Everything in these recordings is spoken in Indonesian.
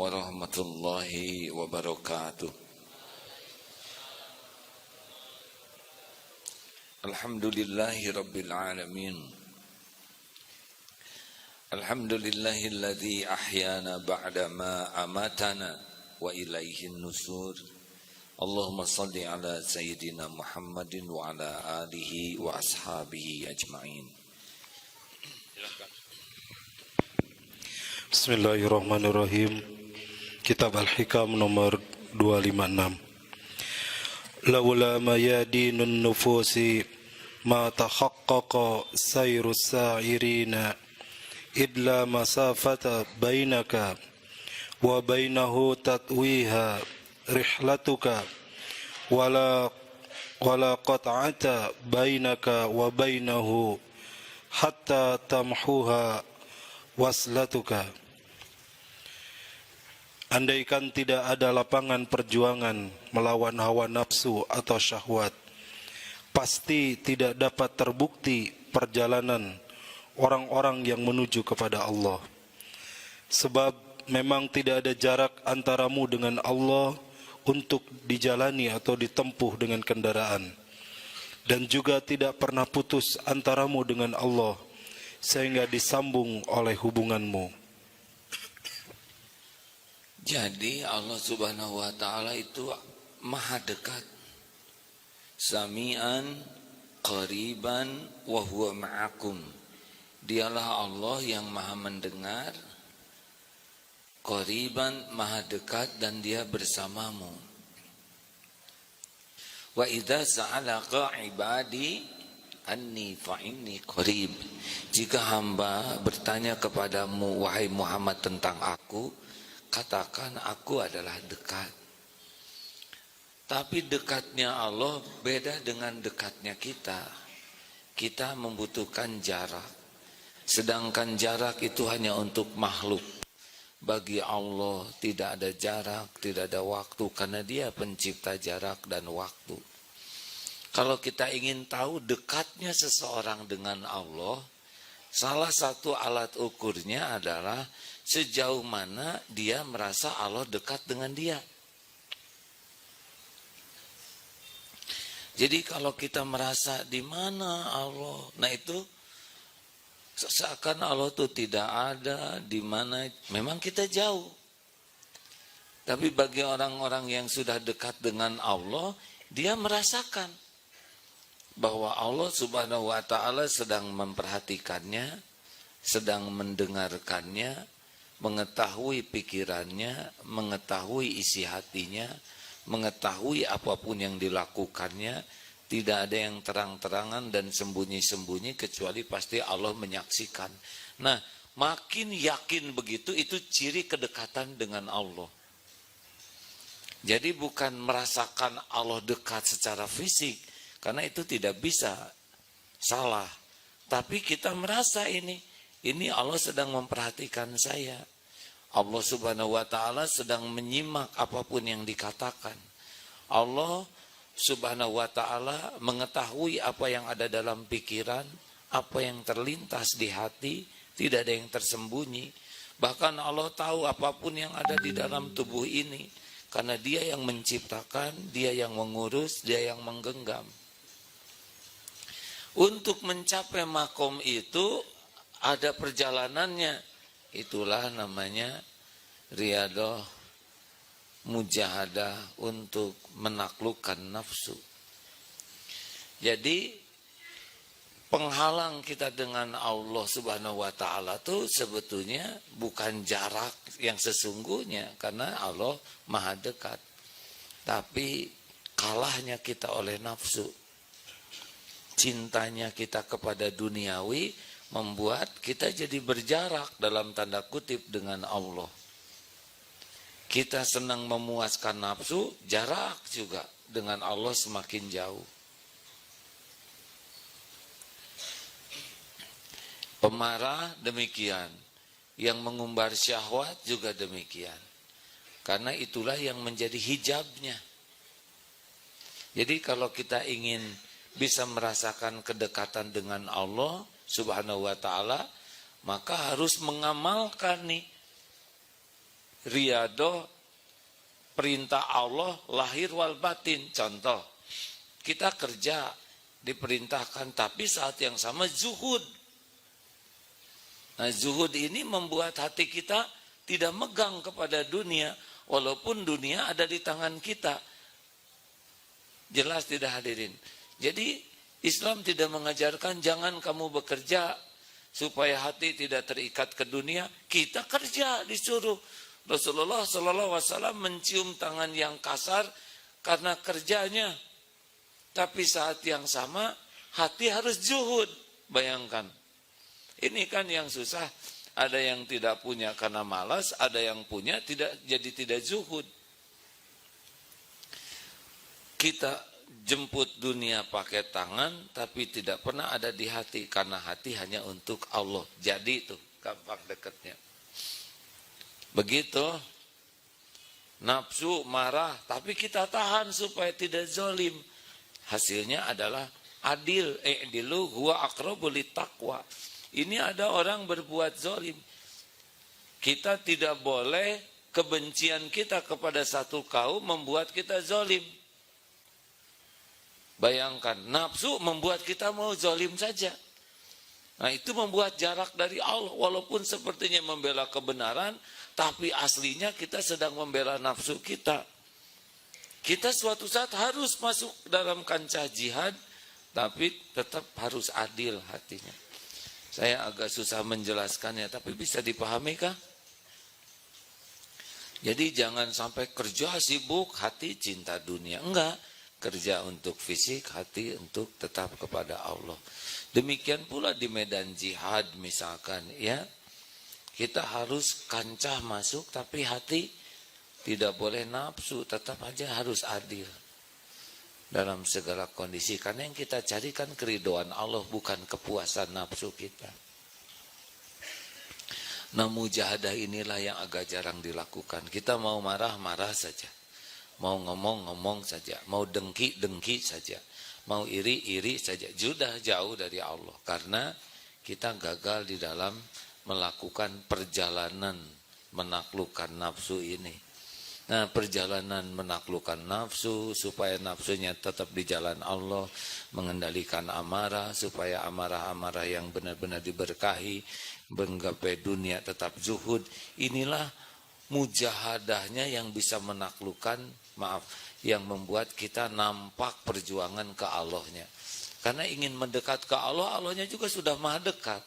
warahmatullahi wabarakatuh. Alhamdulillahi rabbil alamin. Alhamdulillahilladzi ahyana ba'da ma amatana wa ilaihin nusur. Allahumma salli ala sayyidina Muhammadin wa ala alihi wa ashabihi ajma'in. Bismillahirrahmanirrahim. Kitab Al-Hikam nomor 256. Laula mayadinun nufusi ma tahaqqaqa sayrus sa'irina idla masafata bainaka wa bainahu tatwiha rihlatuka wala qat'ata bainaka wa bainahu hatta tamhuha waslatuka. Andaikan tidak ada lapangan perjuangan melawan hawa nafsu atau syahwat, pasti tidak dapat terbukti perjalanan orang-orang yang menuju kepada Allah. Sebab memang tidak ada jarak antaramu dengan Allah untuk dijalani atau ditempuh dengan kendaraan. Dan juga tidak pernah putus antaramu dengan Allah sehingga disambung oleh hubunganmu. Jadi Allah subhanahu wa ta'ala itu maha dekat. Sami'an, qariban, wa huwa ma'akum. Dialah Allah yang maha mendengar, qariban, maha dekat, dan dia bersamamu. Wa idza sa'alaka ibadi anni fa'inni qarib. Jika hamba bertanya kepadamu, wahai Muhammad, tentang aku, katakan aku adalah dekat. Tapi dekatnya Allah beda dengan dekatnya kita. Kita membutuhkan jarak. Sedangkan jarak itu hanya untuk makhluk. Bagi Allah tidak ada jarak, tidak ada waktu, karena Dia pencipta jarak dan waktu. Kalau kita ingin tahu dekatnya seseorang dengan Allah, salah satu alat ukurnya adalah sejauh mana dia merasa Allah dekat dengan dia. Jadi kalau kita merasa di mana Allah, nah itu seakan Allah itu tidak ada, di mana memang kita jauh. Tapi bagi orang-orang yang sudah dekat dengan Allah, dia merasakan bahwa Allah subhanahu wa ta'ala sedang memperhatikannya, sedang mendengarkannya, mengetahui pikirannya, mengetahui isi hatinya, mengetahui apapun yang dilakukannya. Tidak ada yang terang-terangan dan sembunyi-sembunyi, kecuali pasti Allah menyaksikan. Nah, makin yakin begitu, itu ciri kedekatan dengan Allah. Jadi bukan merasakan Allah dekat secara fisik, karena itu tidak bisa, salah. Tapi kita merasa ini Allah sedang memperhatikan saya. Allah subhanahu wa ta'ala sedang menyimak apapun yang dikatakan. Allah subhanahu wa ta'ala mengetahui apa yang ada dalam pikiran, apa yang terlintas di hati, tidak ada yang tersembunyi. Bahkan Allah tahu apapun yang ada di dalam tubuh ini, karena Dia yang menciptakan, Dia yang mengurus, Dia yang menggenggam. Untuk mencapai makom itu ada perjalanannya. Itulah namanya riyadhah, mujahadah untuk menaklukkan nafsu. Jadi penghalang kita dengan Allah subhanahu wa ta'ala itu sebetulnya bukan jarak yang sesungguhnya, karena Allah maha dekat. Tapi kalahnya kita oleh nafsu, cintanya kita kepada duniawi, membuat kita jadi berjarak dalam tanda kutip dengan Allah. Kita senang memuaskan nafsu, jarak juga dengan Allah semakin jauh. Pemarah demikian, yang mengumbar syahwat juga demikian. Karena itulah yang menjadi hijabnya. Jadi kalau kita ingin bisa merasakan kedekatan dengan Allah subhanahu wa ta'ala, maka harus mengamalkan nih riadoh perintah Allah lahir wal batin. Contoh, kita kerja diperintahkan, tapi saat yang sama zuhud. Nah, zuhud ini membuat hati kita tidak megang kepada dunia, walaupun dunia ada di tangan kita. Jelas tidak hadirin? Jadi Islam tidak mengajarkan jangan kamu bekerja supaya hati tidak terikat ke dunia. Kita kerja disuruh. Rasulullah SAW mencium tangan yang kasar karena kerjanya. Tapi saat yang sama hati harus zuhud. Bayangkan. Ini kan yang susah. Ada yang tidak punya karena malas, ada yang punya tidak zuhud. Kita jemput dunia pakai tangan, tapi tidak pernah ada di hati, karena hati hanya untuk Allah. Jadi itu gampang dekatnya. Begitu, nafsu marah, tapi kita tahan supaya tidak zalim. Hasilnya adalah adil. I'dilu huwa aqrabu littaqwa. Ini ada orang berbuat zalim. Kita tidak boleh kebencian kita kepada satu kaum membuat kita zalim. Bayangkan, nafsu membuat kita mau zalim saja. Nah, itu membuat jarak dari Allah. Walaupun sepertinya membela kebenaran, tapi aslinya kita sedang membela nafsu kita. Kita suatu saat harus masuk dalam kancah jihad, tapi tetap harus adil hatinya. Saya agak susah menjelaskannya, tapi bisa dipahami kah? Jadi jangan sampai kerja sibuk, hati cinta dunia. Enggak, kerja untuk fisik, hati untuk tetap kepada Allah. Demikian pula di medan jihad misalkan, ya. Kita harus kancah masuk, tapi hati tidak boleh nafsu, tetap aja harus adil dalam segala kondisi. Karena yang kita carikan keridhaan Allah, bukan kepuasan nafsu kita. Nah, mujahadah inilah yang agak jarang dilakukan. Kita mau marah, marah saja. Mau ngomong, ngomong saja. Mau dengki, dengki saja. Mau iri, iri saja. Sudah jauh dari Allah. Karena kita gagal di dalam melakukan perjalanan menaklukkan nafsu ini. Nah, perjalanan menaklukkan nafsu supaya nafsunya tetap di jalan Allah, mengendalikan amarah supaya amarah-amarah yang benar-benar diberkahi, menggapai dunia tetap zuhud. Inilah mujahadahnya yang bisa menaklukkan, yang membuat kita nampak perjuangan ke Allahnya. Karena ingin mendekat ke Allah, Allahnya juga sudah maha dekat.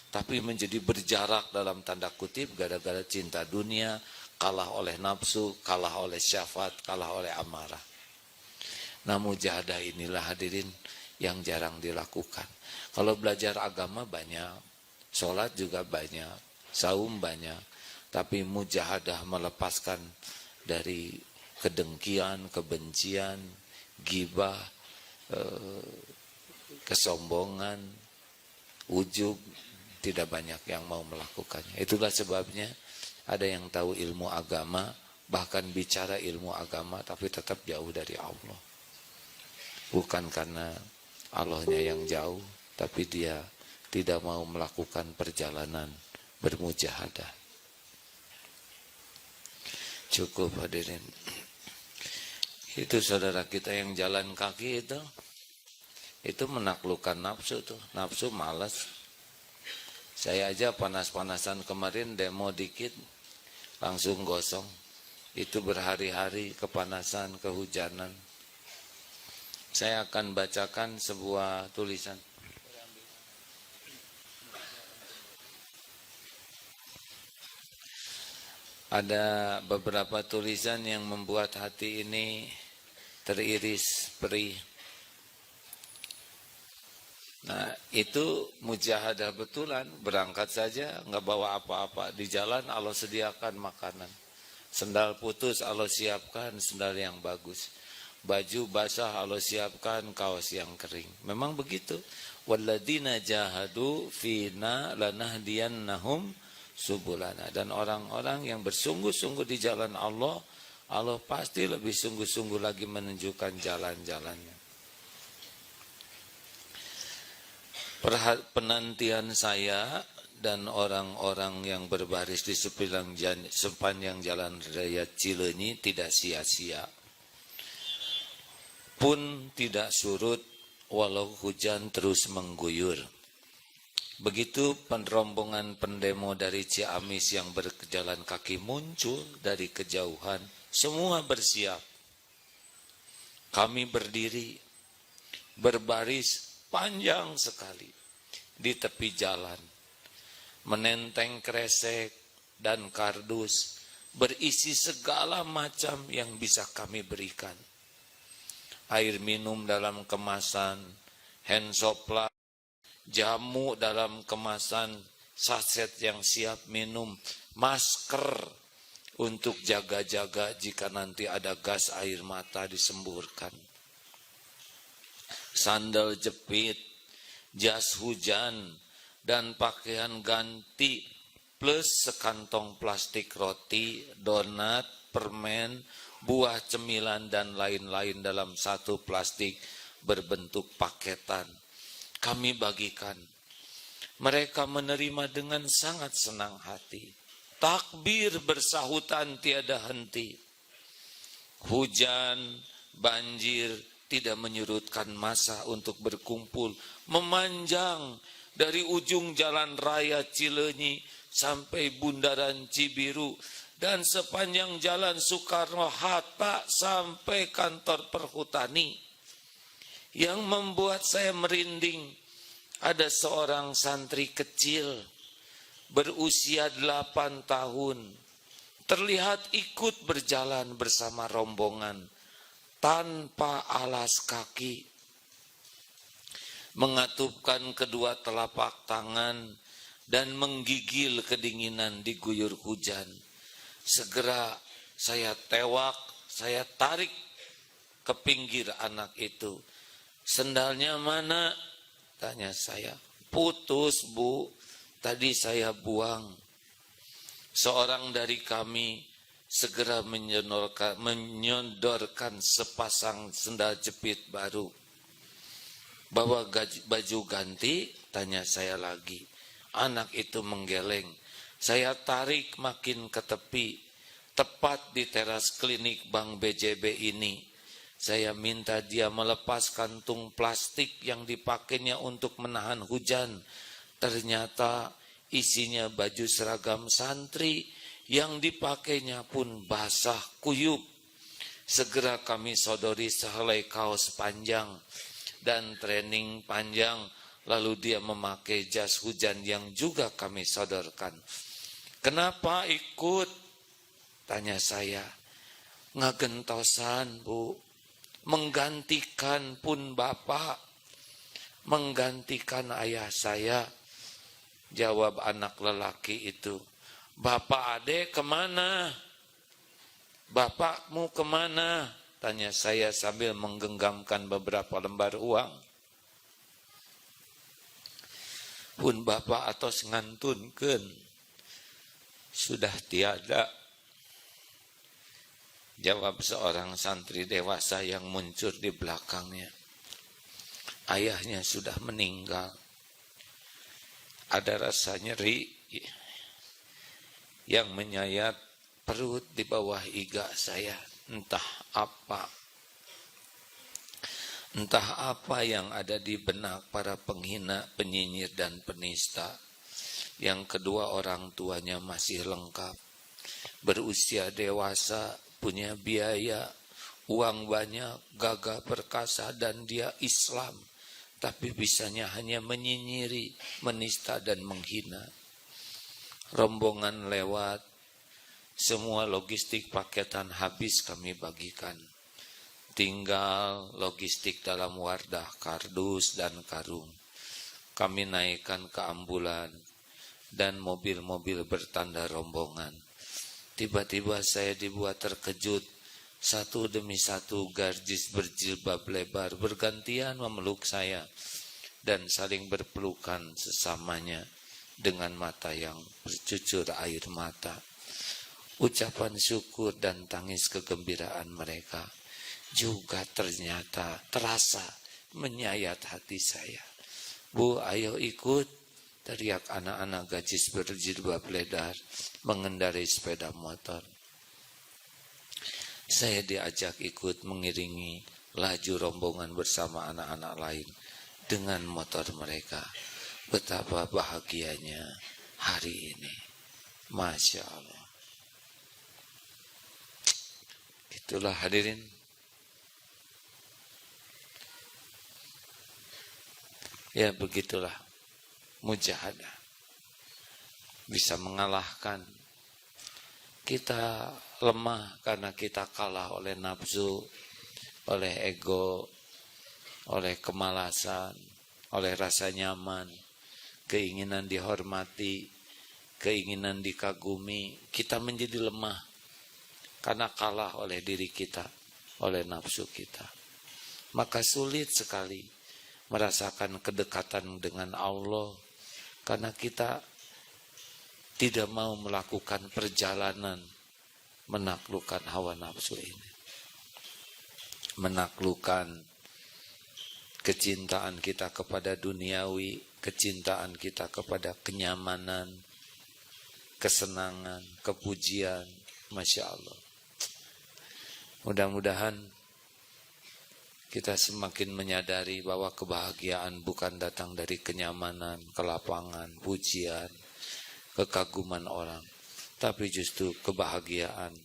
Tapi menjadi berjarak dalam tanda kutip gara-gara cinta dunia, kalah oleh nafsu, kalah oleh syahwat, kalah oleh amarah. Nah, mujahadah inilah hadirin yang jarang dilakukan. Kalau belajar agama banyak, sholat juga banyak, saum banyak, tapi mujahadah melepaskan dari kedengkian, kebencian, ghibah, kesombongan, ujub, tidak banyak yang mau melakukannya. Itulah sebabnya ada yang tahu ilmu agama, bahkan bicara ilmu agama, tapi tetap jauh dari Allah. Bukan karena Allahnya yang jauh, tapi dia tidak mau melakukan perjalanan bermujahadah. Cukup hadirin. Itu saudara kita yang jalan kaki itu menaklukkan nafsu tuh. Nafsu malas. Saya aja panas-panasan kemarin demo dikit langsung gosong. Itu berhari-hari kepanasan, kehujanan. Saya akan bacakan sebuah tulisan. Ada beberapa tulisan yang membuat hati ini teriris perih. Nah, itu mujahadah betulan, berangkat saja nggak bawa apa-apa, di jalan Allah sediakan makanan, sendal putus Allah siapkan sendal yang bagus, baju basah Allah siapkan kaos yang kering. Memang begitu. Walladzina jahadu fina lanahdiyannahum subulana. Dan orang-orang yang bersungguh-sungguh di jalan Allah, Allah pasti lebih sungguh-sungguh lagi menunjukkan jalan-jalannya. Penantian saya dan orang-orang yang berbaris di sepanjang jalan raya Cileunyi tidak sia-sia. Pun tidak surut walau hujan terus mengguyur. Begitu rombongan pendemo dari Ciamis yang berjalan kaki muncul dari kejauhan, semua bersiap. Kami berdiri, berbaris panjang sekali di tepi jalan, menenteng kresek dan kardus berisi segala macam yang bisa kami berikan. Air minum dalam kemasan, hand supply, jamu dalam kemasan, saset yang siap minum, masker untuk jaga-jaga jika nanti ada gas air mata disemburkan, sandal jepit, jas hujan, dan pakaian ganti plus sekantong plastik roti, donat, permen, buah cemilan dan lain-lain dalam satu plastik berbentuk paketan. Kami bagikan. Mereka menerima dengan sangat senang hati. Takbir bersahutan tiada henti. Hujan, banjir tidak menyurutkan masa untuk berkumpul, memanjang dari ujung jalan raya Cileunyi sampai bundaran Cibiru dan sepanjang jalan Soekarno-Hatta sampai kantor Perhutani. Yang membuat saya merinding, ada seorang santri kecil berusia 8 tahun, terlihat ikut berjalan bersama rombongan tanpa alas kaki, mengatupkan kedua telapak tangan dan menggigil kedinginan diguyur hujan. Segera saya tewak, saya tarik ke pinggir anak itu. Sendalnya mana? Tanya saya. Putus, Bu. Tadi saya buang. Seorang dari kami segera menyodorkan sepasang sendal jepit baru. Bawa baju ganti? Tanya saya lagi. Anak itu menggeleng. Saya tarik makin ke tepi, tepat di teras klinik Bank BJB ini. Saya minta dia melepas kantung plastik yang dipakainya untuk menahan hujan. Ternyata isinya baju seragam santri yang dipakainya pun basah kuyup. Segera kami sodori sehelai kaos panjang dan training panjang. Lalu dia memakai jas hujan yang juga kami sodorkan. Kenapa ikut? Tanya saya. Ngagentosan, Bu. Menggantikan pun Bapak. Menggantikan ayah saya. Jawab anak lelaki itu. Bapak adek kemana? Bapakmu kemana? Tanya saya sambil menggenggamkan beberapa lembar uang. Pun Bapak atos ngantunkeun. Sudah tiada. Jawab seorang santri dewasa yang muncul di belakangnya. Ayahnya sudah meninggal. Ada rasa nyeri yang menyayat perut di bawah iga saya. Entah apa. Entah apa yang ada di benak para penghina, penyinyir, dan penista. Yang kedua orang tuanya masih lengkap. Berusia dewasa, punya biaya, uang banyak, gagah perkasa, dan dia Islam. Tapi bisanya hanya menyinyiri, menista, dan menghina. Rombongan lewat, semua logistik paketan habis kami bagikan. Tinggal logistik dalam wardah, kardus, dan karung. Kami naikkan ke ambulan dan mobil-mobil bertanda rombongan. Tiba-tiba saya dibuat terkejut. Satu demi satu gadis berjilbab lebar bergantian memeluk saya dan saling berpelukan sesamanya dengan mata yang bercucur air mata. Ucapan syukur dan tangis kegembiraan mereka juga ternyata terasa menyayat hati saya. Bu, ayo ikut. teriak anak-anak gadis berjilbab lebar mengendarai sepeda motor. Saya diajak ikut mengiringi laju rombongan bersama anak-anak lain dengan motor mereka. Betapa bahagianya hari ini. Masya Allah. Itulah hadirin. Ya begitulah mujahadah. Bisa mengalahkan. Kita lemah karena kita kalah oleh nafsu, oleh ego, oleh kemalasan, oleh rasa nyaman, keinginan dihormati, keinginan dikagumi. Kita menjadi lemah karena kalah oleh diri kita, oleh nafsu kita. Maka sulit sekali merasakan kedekatan dengan Allah karena kita tidak mau melakukan perjalanan menaklukkan hawa nafsu ini. Menaklukkan kecintaan kita kepada duniawi, kecintaan kita kepada kenyamanan, kesenangan, kepujian. Masya Allah. Mudah-mudahan kita semakin menyadari bahwa kebahagiaan bukan datang dari kenyamanan, kelapangan, pujian, kekaguman orang, tapi justru kebahagiaan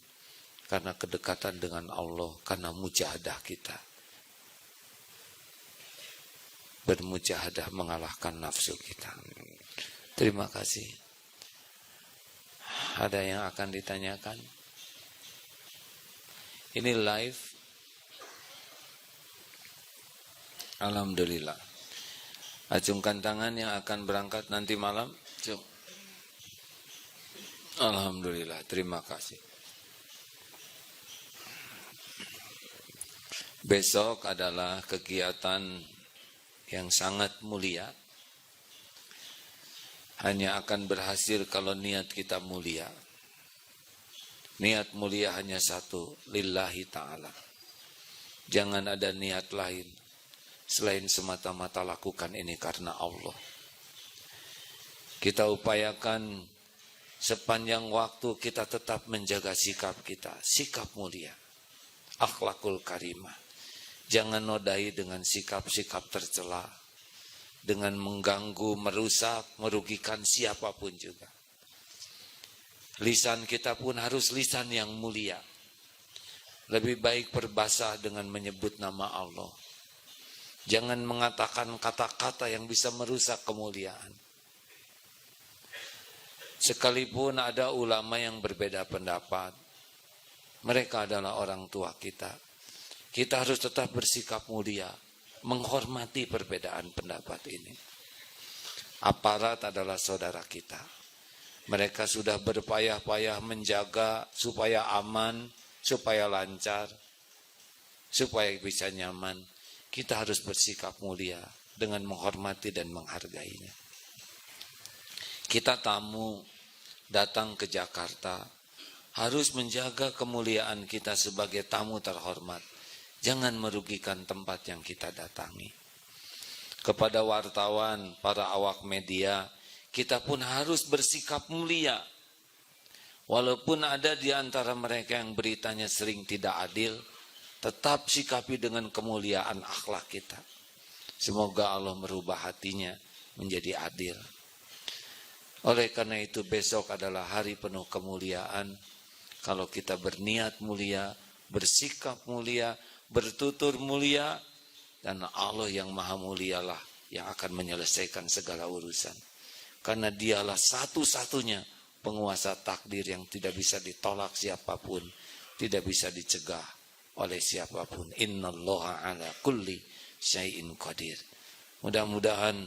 karena kedekatan dengan Allah, karena mujahadah kita. Bermujahadah mengalahkan nafsu kita. Terima kasih. Ada yang akan ditanyakan? Ini live. Alhamdulillah. Acungkan tangan yang akan berangkat nanti malam. Cuk. Alhamdulillah, terima kasih. Besok adalah kegiatan yang sangat mulia. Hanya akan berhasil kalau niat kita mulia. Niat mulia hanya satu, lillahi ta'ala. Jangan ada niat lain selain semata-mata lakukan ini karena Allah. Kita upayakan sepanjang waktu kita tetap menjaga sikap kita, sikap mulia, akhlakul karimah. Jangan nodai dengan sikap-sikap tercela, dengan mengganggu, merusak, merugikan siapapun juga. Lisan kita pun harus lisan yang mulia. Lebih baik berbahasa dengan menyebut nama Allah. Jangan mengatakan kata-kata yang bisa merusak kemuliaan. Sekalipun ada ulama yang berbeda pendapat, mereka adalah orang tua kita. Kita harus tetap bersikap mulia, menghormati perbedaan pendapat ini. Aparat adalah saudara kita. Mereka sudah berpayah-payah menjaga supaya aman, supaya lancar, supaya bisa nyaman. Kita harus bersikap mulia dengan menghormati dan menghargainya. Kita tamu datang ke Jakarta, harus menjaga kemuliaan kita sebagai tamu terhormat. Jangan merugikan tempat yang kita datangi. Kepada wartawan, para awak media, kita pun harus bersikap mulia. Walaupun ada di antara mereka yang beritanya sering tidak adil, tetap sikapi dengan kemuliaan akhlak kita. Semoga Allah merubah hatinya menjadi adil. Oleh karena itu besok adalah hari penuh kemuliaan. Kalau kita berniat mulia, bersikap mulia, bertutur mulia, dan Allah yang maha mulialah yang akan menyelesaikan segala urusan. Karena dialah satu-satunya penguasa takdir yang tidak bisa ditolak siapapun, tidak bisa dicegah oleh siapapun. Innallaha ala kulli syai'in qadir. Mudah-mudahan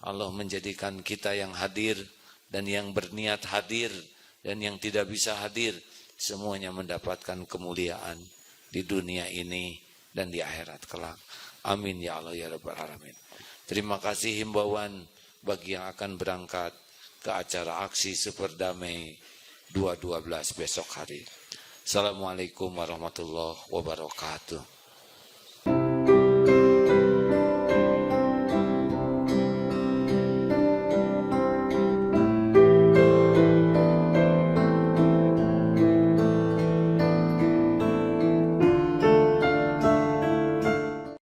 Allah menjadikan kita yang hadir dan yang berniat hadir dan yang tidak bisa hadir semuanya mendapatkan kemuliaan di dunia ini dan di akhirat kelak. Amin ya Allah ya Rabbal Alamin. Terima kasih himbauan bagi yang akan berangkat ke acara aksi Super Damai 212 besok hari. Assalamualaikum warahmatullahi wabarakatuh.